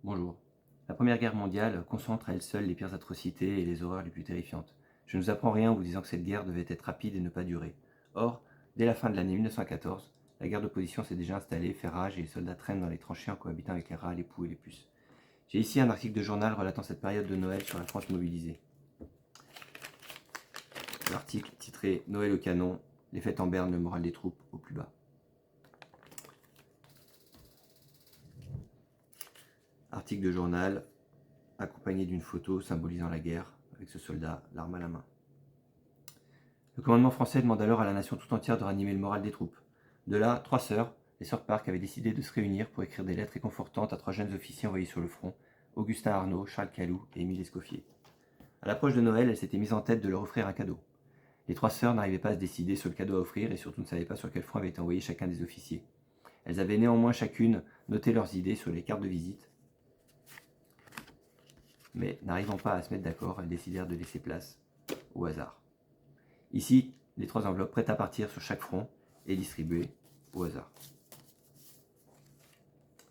Bonjour. La Première Guerre mondiale concentre à elle seule les pires atrocités et les horreurs les plus terrifiantes. Je ne vous apprends rien en vous disant que cette guerre devait être rapide et ne pas durer. Or, dès la fin de l'année 1914, la guerre de position s'est déjà installée, fait rage et les soldats traînent dans les tranchées en cohabitant avec les rats, les poux et les puces. J'ai ici un article de journal relatant cette période de Noël sur la France mobilisée. L'article titré « Noël au canon, les fêtes en berne, le moral des troupes au plus bas ». Article de journal accompagné d'une photo symbolisant la guerre, avec ce soldat, l'arme à la main. Le commandement français demande alors à la nation tout entière de ranimer le moral des troupes. De là, 3 sœurs, les sœurs Park, avaient décidé de se réunir pour écrire des lettres réconfortantes à 3 jeunes officiers envoyés sur le front, Augustin Arnaud, Charles Calou et Émile Escoffier. À l'approche de Noël, elles s'étaient mises en tête de leur offrir un cadeau. Les 3 sœurs n'arrivaient pas à se décider sur le cadeau à offrir et surtout ne savaient pas sur quel front avait été envoyé chacun des officiers. Elles avaient néanmoins chacune noté leurs idées sur les cartes de visite, mais n'arrivant pas à se mettre d'accord, elles décidèrent de laisser place au hasard. Ici, les 3 enveloppes prêtes à partir sur chaque front et distribuées au hasard.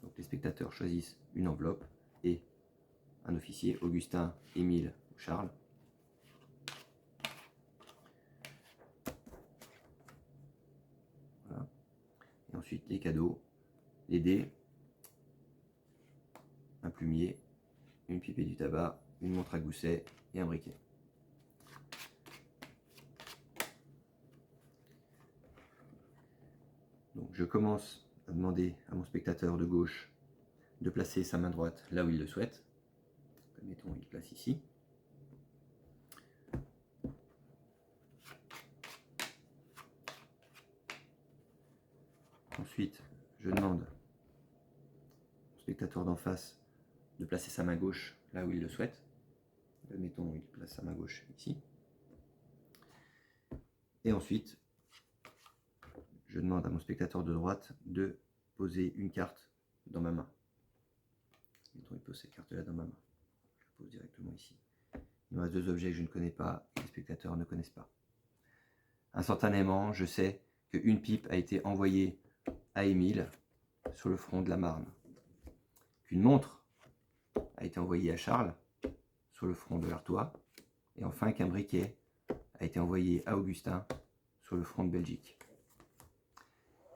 Donc les spectateurs choisissent une enveloppe et un officier, Augustin, Émile ou Charles. Voilà. Et ensuite les cadeaux, les dés, un plumier, une pipe et du tabac, une montre à gousset et un briquet. Donc je commence à demander à mon spectateur de gauche de placer sa main droite là où il le souhaite. Mettons, il place ici. Ensuite, je demande au spectateur d'en face de placer sa main gauche là où il le souhaite. Mettons, il place sa main gauche ici. Et ensuite, je demande à mon spectateur de droite de poser une carte dans ma main. Mettons, il pose cette carte-là dans ma main. Je la pose directement ici. Il me reste 2 objets que je ne connais pas et que les spectateurs ne connaissent pas. Instantanément, je sais qu'une pipe a été envoyée à Émile sur le front de la Marne, qu'une montre a été envoyée à Charles sur le front de l'Artois, et enfin qu'un briquet a été envoyé à Augustin sur le front de Belgique.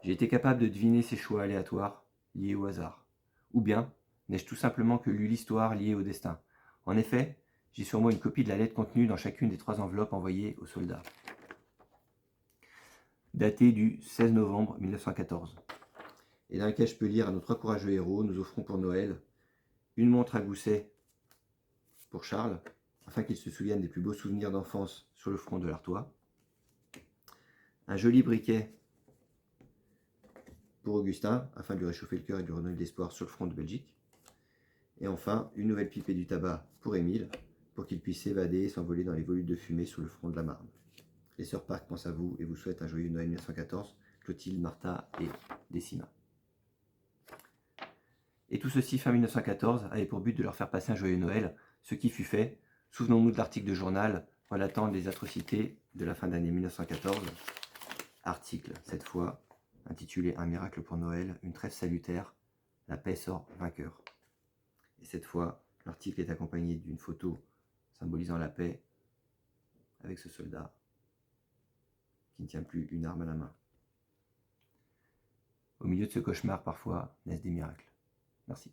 J'ai été capable de deviner ces choix aléatoires liés au hasard. Ou bien, n'ai-je tout simplement que lu l'histoire liée au destin? En effet, j'ai sur moi une copie de la lettre contenue dans chacune des 3 enveloppes envoyées aux soldats, datée du 16 novembre 1914, et dans laquelle je peux lire à nos 3 courageux héros: nous offrons pour Noël une montre à gousset pour Charles, afin qu'il se souvienne des plus beaux souvenirs d'enfance sur le front de l'Artois, un joli briquet pour Augustin, afin de lui réchauffer le cœur et de lui redonner de l'espoir sur le front de Belgique, et enfin une nouvelle pipe et du tabac pour Émile, pour qu'il puisse s'évader et s'envoler dans les volutes de fumée sur le front de la Marne. Les sœurs Park pensent à vous et vous souhaitent un joyeux Noël 1914, Clotilde, Martha et Décima. Et tout ceci, fin 1914, avait pour but de leur faire passer un joyeux Noël, ce qui fut fait. Souvenons-nous de l'article de journal relatant les atrocités de la fin d'année 1914. Article, cette fois, intitulé « Un miracle pour Noël, une trêve salutaire, la paix sort vainqueur ». Et cette fois, l'article est accompagné d'une photo symbolisant la paix, avec ce soldat qui ne tient plus une arme à la main. Au milieu de ce cauchemar, parfois, naissent des miracles. Merci.